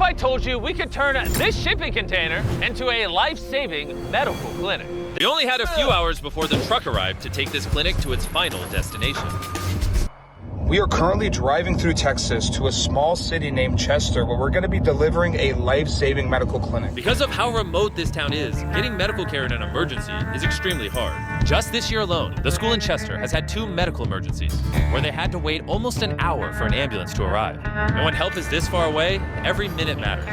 I told you we could turn this shipping container into a life-saving medical clinic? They only had a few hours before the truck arrived to take this clinic to its final destination. We are currently driving through Texas to a small city named Chester, where we're going to be delivering a life-saving medical clinic. Because of how remote this town is, getting medical care in an emergency is extremely hard. Just this year alone, the school in Chester has had 2 medical emergencies, where they had to wait almost an hour for an ambulance to arrive. And when help is this far away, every minute matters.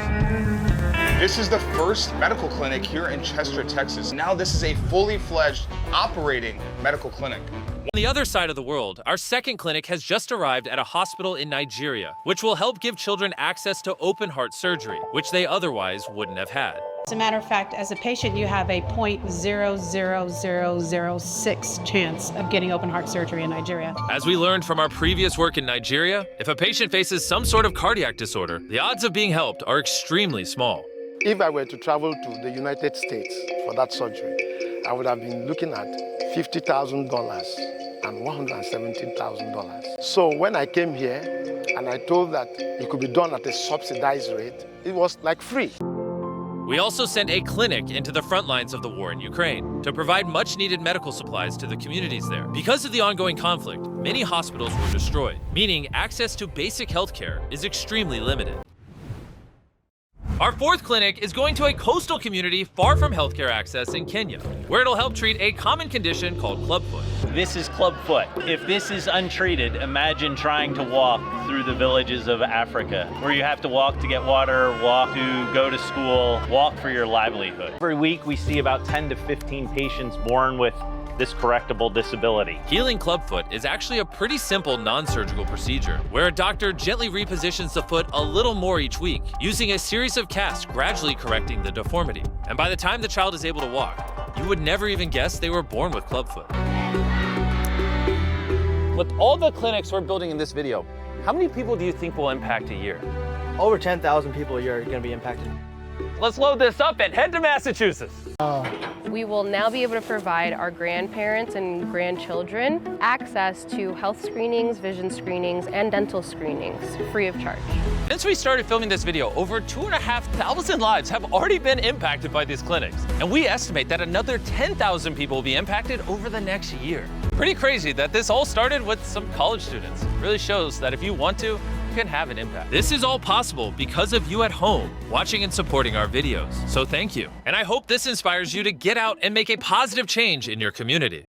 This is the first medical clinic here in Chester, Texas. Now this is a fully fledged operating medical clinic. On the other side of the world, our second clinic has just arrived at a hospital in Nigeria, which will help give children access to open heart surgery, which they otherwise wouldn't have had. As a matter of fact, as a patient, you have a 0.00006 chance of getting open heart surgery in Nigeria. As we learned from our previous work in Nigeria, if a patient faces some sort of cardiac disorder, the odds of being helped are extremely small. If I were to travel to the United States for that surgery, I would have been looking at $50,000 and $117,000. So when I came here and I told that it could be done at a subsidized rate, it was like free. We also sent a clinic into the front lines of the war in Ukraine to provide much-needed medical supplies to the communities there. Because of the ongoing conflict, many hospitals were destroyed, meaning access to basic health care is extremely limited. Our fourth clinic is going to a coastal community far from healthcare access in Kenya, where it'll help treat a common condition called clubfoot. This is clubfoot. If this is untreated, imagine trying to walk through the villages of Africa, where you have to walk to get water, walk to go to school, walk for your livelihood. Every week we see about 10 to 15 patients born with this correctable disability. Healing clubfoot is actually a pretty simple non-surgical procedure, where a doctor gently repositions the foot a little more each week, using a series of casts gradually correcting the deformity. And by the time the child is able to walk, you would never even guess they were born with clubfoot. With all the clinics we're building in this video, how many people do you think will impact a year? Over 10,000 people a year are going to be impacted. Let's load this up and head to Massachusetts. We will now be able to provide our grandparents and grandchildren access to health screenings, vision screenings, and dental screenings free of charge. Since we started filming this video, over 2,500 lives have already been impacted by these clinics. And we estimate that another 10,000 people will be impacted over the next year. Pretty crazy that this all started with some college students. It really shows that if you want to, you can have an impact. This is all possible because of you at home, watching and supporting our videos. So thank you. And I hope this inspires you to get out and make a positive change in your community.